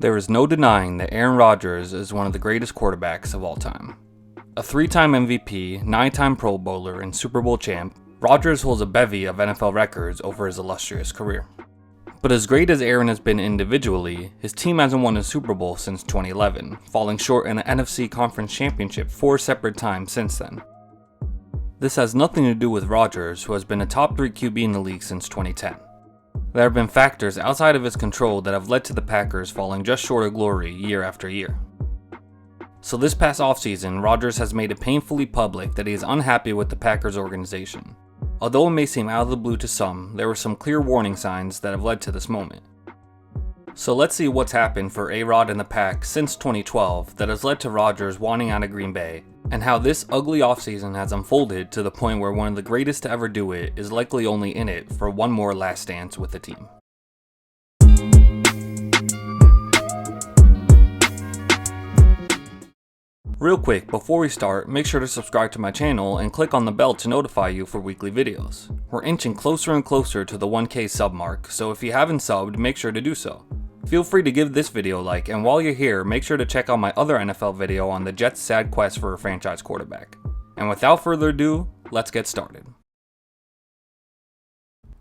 There is no denying that Aaron Rodgers is one of the greatest quarterbacks of all time. A 3-time MVP, 9-time Pro Bowler, and Super Bowl champ, Rodgers holds a bevy of NFL records over his illustrious career. But as great as Aaron has been individually, his team hasn't won a Super Bowl since 2011, falling short in the NFC Conference Championship 4 separate times since then. This has nothing to do with Rodgers, who has been a top 3 QB in the league since 2010. There have been factors outside of his control that have led to the Packers falling just short of glory year after year. So this past offseason, Rodgers has made it painfully public that he is unhappy with the Packers organization. Although it may seem out of the blue to some, there were some clear warning signs that have led to this moment. So let's see what's happened for A-Rod and the Pack since 2012 that has led to Rodgers wanting out of Green Bay, and how this ugly offseason has unfolded to the point where one of the greatest to ever do it is likely only in it for one more last dance with the team. Real quick, before we start, make sure to subscribe to my channel and click on the bell to notify you for weekly videos. We're inching closer and closer to the 1K sub mark, so if you haven't subbed, make sure to do so. Feel free to give this video a like, and while you're here, make sure to check out my other NFL video on the Jets' sad quest for a franchise quarterback. And without further ado, let's get started.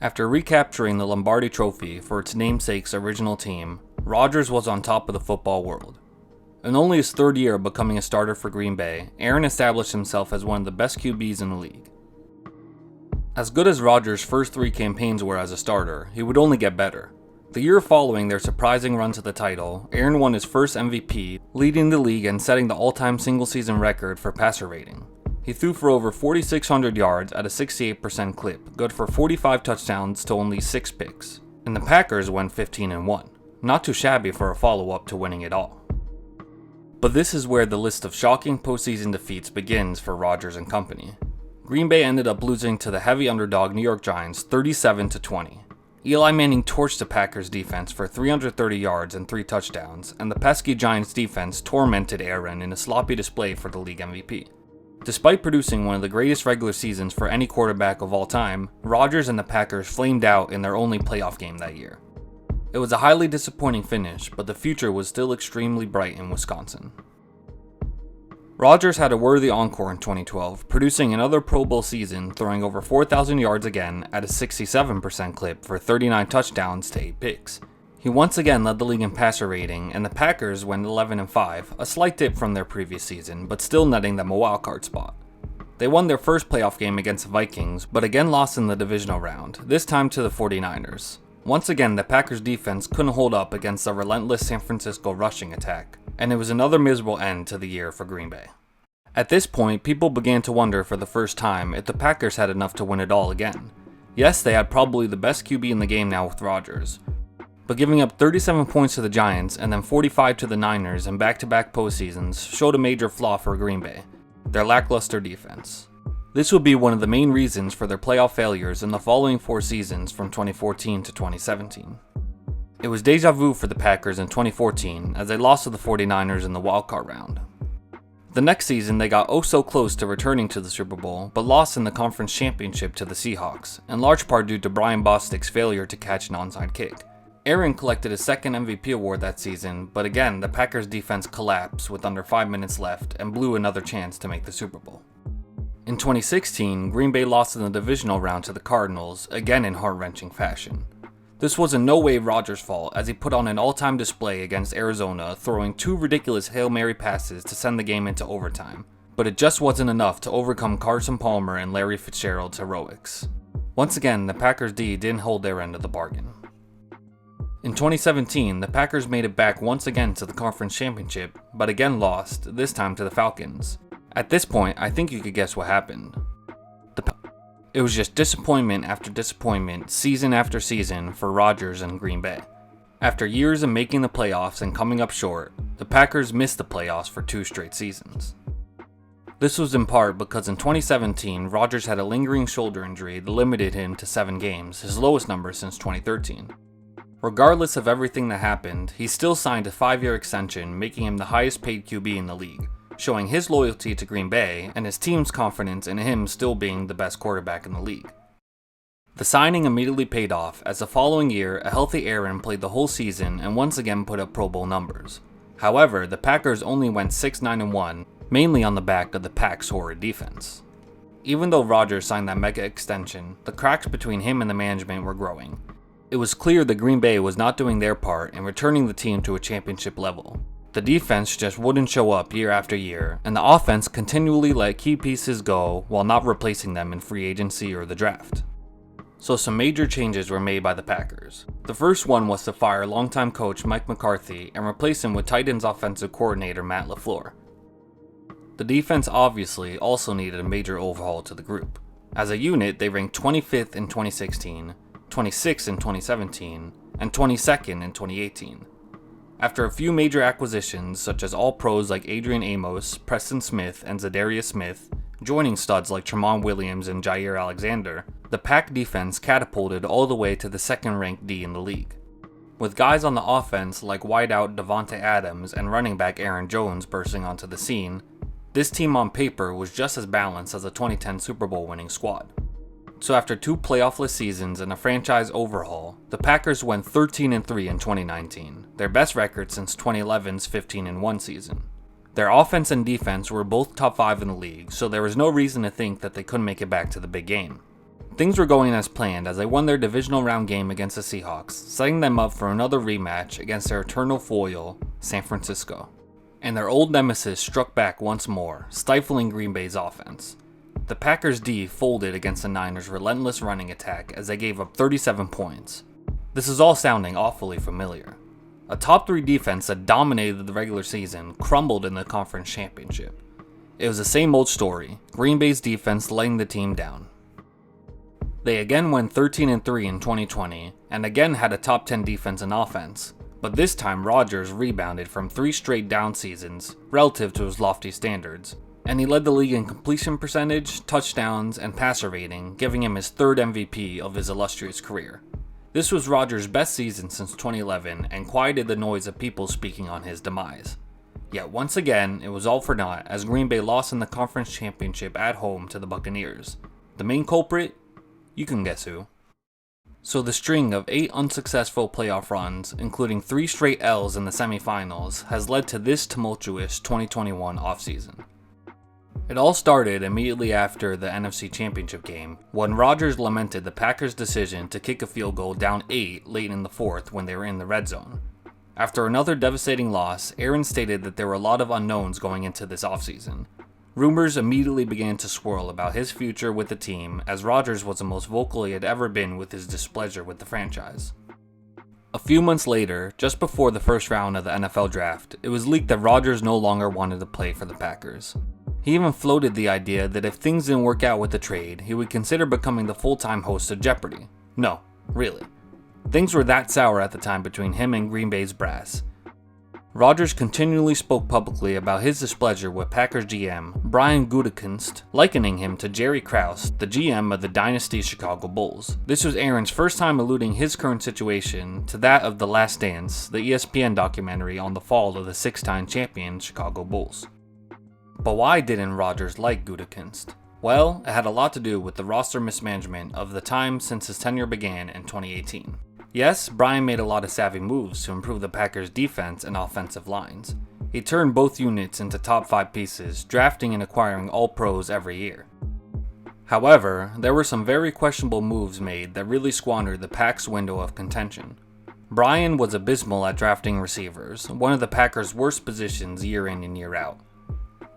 After recapturing the Lombardi Trophy for its namesake's original team, Rodgers was on top of the football world. In only his 3rd year of becoming a starter for Green Bay, Aaron established himself as one of the best QBs in the league. As good as Rodgers' first 3 campaigns were as a starter, he would only get better. The year following their surprising run to the title, Aaron won his first MVP, leading the league and setting the all-time single-season record for passer rating. He threw for over 4,600 yards at a 68% clip, good for 45 touchdowns to only 6 picks. And the Packers went 15-1, not too shabby for a follow-up to winning it all. But this is where the list of shocking postseason defeats begins for Rodgers and company. Green Bay ended up losing to the heavy underdog New York Giants 37-20. Eli Manning torched the Packers defense for 330 yards and 3 touchdowns, and the pesky Giants defense tormented Aaron in a sloppy display for the league MVP. Despite producing one of the greatest regular seasons for any quarterback of all time, Rodgers and the Packers flamed out in their only playoff game that year. It was a highly disappointing finish, but the future was still extremely bright in Wisconsin. Rodgers had a worthy encore in 2012, producing another Pro Bowl season, throwing over 4,000 yards again at a 67% clip for 39 touchdowns to 8 picks. He once again led the league in passer rating, and the Packers went 11-5, a slight dip from their previous season, but still netting them a wildcard spot. They won their first playoff game against the Vikings, but again lost in the divisional round, this time to the 49ers. Once again, the Packers defense couldn't hold up against the relentless San Francisco rushing attack, and it was another miserable end to the year for Green Bay. At this point, people began to wonder for the first time if the Packers had enough to win it all again. Yes, they had probably the best QB in the game now with Rodgers, but giving up 37 points to the Giants and then 45 to the Niners in back-to-back postseasons showed a major flaw for Green Bay, their lackluster defense. This would be one of the main reasons for their playoff failures in the following 4 seasons from 2014 to 2017. It was deja vu for the Packers in 2014 as they lost to the 49ers in the wildcard round. The next season they got oh so close to returning to the Super Bowl, but lost in the conference championship to the Seahawks, in large part due to Brian Bostic's failure to catch an onside kick. Aaron collected his 2nd MVP award that season, but again the Packers defense collapsed with under 5 minutes left and blew another chance to make the Super Bowl. In 2016, Green Bay lost in the divisional round to the Cardinals, again in heart-wrenching fashion. This was in no way Rodgers' fault, as he put on an all-time display against Arizona, throwing 2 ridiculous Hail Mary passes to send the game into overtime, but it just wasn't enough to overcome Carson Palmer and Larry Fitzgerald's heroics. Once again, the Packers D didn't hold their end of the bargain. In 2017, the Packers made it back once again to the conference championship, but again lost, this time to the Falcons. At this point, I think you could guess what happened. It was just disappointment after disappointment, season after season for Rodgers and Green Bay. After years of making the playoffs and coming up short, the Packers missed the playoffs for 2 straight seasons. This was in part because in 2017, Rodgers had a lingering shoulder injury that limited him to 7 games, his lowest number since 2013. Regardless of everything that happened, he still signed a 5-year extension, making him the highest paid QB in the league, showing his loyalty to Green Bay and his team's confidence in him still being the best quarterback in the league. The signing immediately paid off, as the following year, a healthy Aaron played the whole season and once again put up Pro Bowl numbers. However, the Packers only went 6-9-1, mainly on the back of the Pack's horrid defense. Even though Rodgers signed that mega extension, the cracks between him and the management were growing. It was clear that Green Bay was not doing their part in returning the team to a championship level. The defense just wouldn't show up year after year, and the offense continually let key pieces go while not replacing them in free agency or the draft. So some major changes were made by the Packers. The first one was to fire longtime coach Mike McCarthy and replace him with Titans offensive coordinator Matt LaFleur. The defense obviously also needed a major overhaul to the group. As a unit, they ranked 25th in 2016, 26th in 2017, and 22nd in 2018. After a few major acquisitions, such as all-pros like Adrian Amos, Preston Smith, and Zadarius Smith, joining studs like Tramon Williams and Jair Alexander, the Pack defense catapulted all the way to the second-ranked D in the league. With guys on the offense like wideout Devontae Adams and running back Aaron Jones bursting onto the scene, this team on paper was just as balanced as a 2010 Super Bowl winning squad. So after 2 playoffless seasons and a franchise overhaul, the Packers went 13-3 in 2019, their best record since 2011's 15-1 season. Their offense and defense were both top 5 in the league, so there was no reason to think that they couldn't make it back to the big game. Things were going as planned as they won their divisional round game against the Seahawks, setting them up for another rematch against their eternal foil, San Francisco. And their old nemesis struck back once more, stifling Green Bay's offense. The Packers' D folded against the Niners' relentless running attack as they gave up 37 points. This is all sounding awfully familiar. A top 3 defense that dominated the regular season crumbled in the conference championship. It was the same old story, Green Bay's defense letting the team down. They again went 13-3 in 2020, and again had a top 10 defense and offense, but this time Rodgers rebounded from 3 straight down seasons, relative to his lofty standards, and he led the league in completion percentage, touchdowns, and passer rating, giving him his 3rd MVP of his illustrious career. This was Rodgers' best season since 2011 and quieted the noise of people speaking on his demise. Yet once again, it was all for naught as Green Bay lost in the conference championship at home to the Buccaneers. The main culprit? You can guess who. So the string of 8 unsuccessful playoff runs, including 3 straight L's in the semifinals, has led to this tumultuous 2021 offseason. It all started immediately after the NFC Championship game, when Rodgers lamented the Packers' decision to kick a field goal down 8 late in the 4th when they were in the red zone. After another devastating loss, Aaron stated that there were a lot of unknowns going into this offseason. Rumors immediately began to swirl about his future with the team, as Rodgers was the most vocal he had ever been with his displeasure with the franchise. A few months later, just before the first round of the NFL draft, it was leaked that Rodgers no longer wanted to play for the Packers. He even floated the idea that if things didn't work out with the trade, he would consider becoming the full-time host of Jeopardy! No, really. Things were that sour at the time between him and Green Bay's brass. Rodgers continually spoke publicly about his displeasure with Packers GM Brian Gutekunst, likening him to Jerry Krause, the GM of the dynasty Chicago Bulls. This was Aaron's first time alluding his current situation to that of The Last Dance, the ESPN documentary on the fall of the 6-time champion Chicago Bulls. But why didn't Rodgers like Gutekunst? Well, it had a lot to do with the roster mismanagement of the time since his tenure began in 2018. Yes, Brian made a lot of savvy moves to improve the Packers' defense and offensive lines. He turned both units into top 5 pieces, drafting and acquiring all pros every year. However, there were some very questionable moves made that really squandered the Pack's window of contention. Brian was abysmal at drafting receivers, one of the Packers' worst positions year in and year out.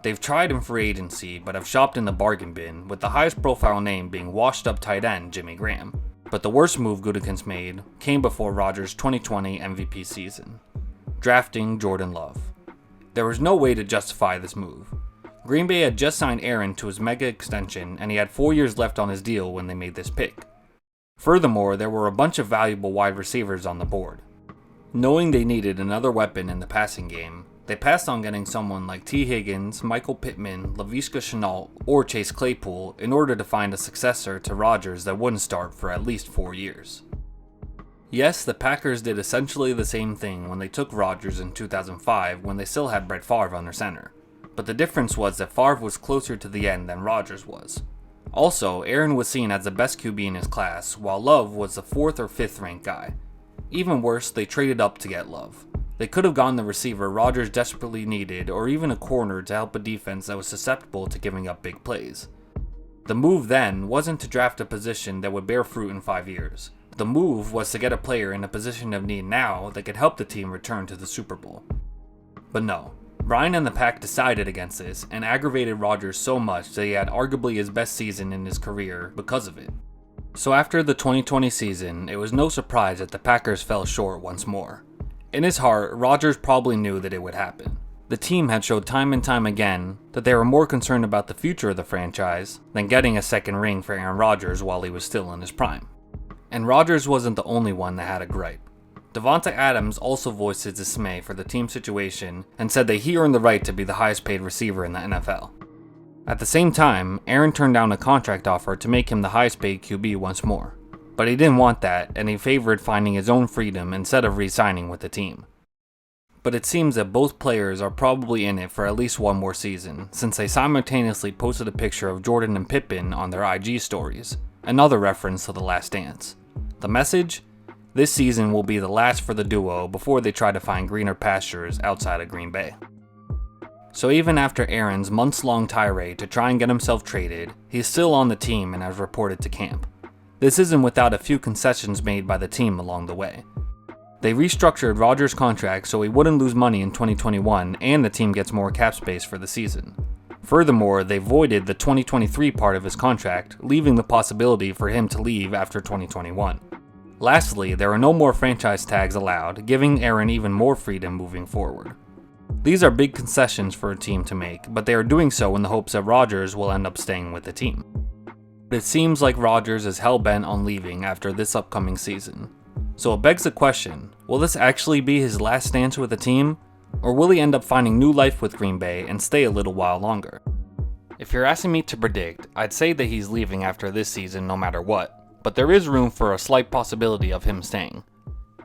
They've tried in free agency, but have shopped in the bargain bin, with the highest profile name being washed-up tight end Jimmy Graham. But the worst move Gutekunst made came before Rodgers' 2020 MVP season, drafting Jordan Love. There was no way to justify this move. Green Bay had just signed Aaron to his mega extension, and he had 4 years left on his deal when they made this pick. Furthermore, there were a bunch of valuable wide receivers on the board. Knowing they needed another weapon in the passing game, they passed on getting someone like T. Higgins, Michael Pittman, Laviska Shenault, or Chase Claypool in order to find a successor to Rodgers that wouldn't start for at least 4 years. Yes, the Packers did essentially the same thing when they took Rodgers in 2005 when they still had Brett Favre under center, but the difference was that Favre was closer to the end than Rodgers was. Also, Aaron was seen as the best QB in his class, while Love was the 4th or 5th ranked guy. Even worse, they traded up to get Love. They could have gotten the receiver Rodgers desperately needed, or even a corner to help a defense that was susceptible to giving up big plays. The move then wasn't to draft a position that would bear fruit in 5 years. The move was to get a player in a position of need now that could help the team return to the Super Bowl. But no, Brian and the pack decided against this and aggravated Rodgers so much that he had arguably his best season in his career because of it. So after the 2020 season, it was no surprise that the Packers fell short once more. In his heart, Rodgers probably knew that it would happen. The team had showed time and time again that they were more concerned about the future of the franchise than getting a second ring for Aaron Rodgers while he was still in his prime. And Rodgers wasn't the only one that had a gripe. Devonta Adams also voiced his dismay for the team situation and said that he earned the right to be the highest paid receiver in the NFL. At the same time, Aaron turned down a contract offer to make him the highest paid QB once more. But he didn't want that, and he favored finding his own freedom instead of re-signing with the team. But it seems that both players are probably in it for at least one more season, since they simultaneously posted a picture of Jordan and Pippen on their IG stories, another reference to The Last Dance. The message? This season will be the last for the duo before they try to find greener pastures outside of Green Bay. So even after Aaron's months-long tirade to try and get himself traded, he's still on the team and has reported to camp. This isn't without a few concessions made by the team along the way. They restructured Rodgers' contract so he wouldn't lose money in 2021 and the team gets more cap space for the season. Furthermore, they voided the 2023 part of his contract, leaving the possibility for him to leave after 2021. Lastly, there are no more franchise tags allowed, giving Aaron even more freedom moving forward. These are big concessions for a team to make, but they are doing so in the hopes that Rodgers will end up staying with the team. It seems like Rodgers is hell-bent on leaving after this upcoming season. So it begs the question, will this actually be his last stance with the team? Or will he end up finding new life with Green Bay and stay a little while longer? If you're asking me to predict, I'd say that he's leaving after this season no matter what, but there is room for a slight possibility of him staying.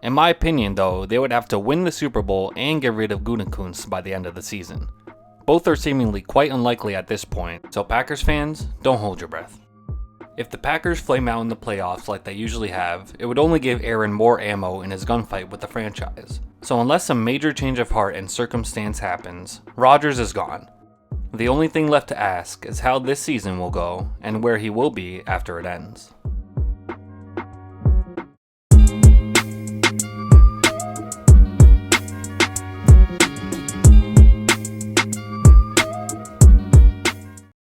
In my opinion though, they would have to win the Super Bowl and get rid of Gutekunst by the end of the season. Both are seemingly quite unlikely at this point, so Packers fans, don't hold your breath. If the Packers flame out in the playoffs like they usually have, it would only give Aaron more ammo in his gunfight with the franchise. So unless some major change of heart and circumstance happens, Rodgers is gone. The only thing left to ask is how this season will go and where he will be after it ends.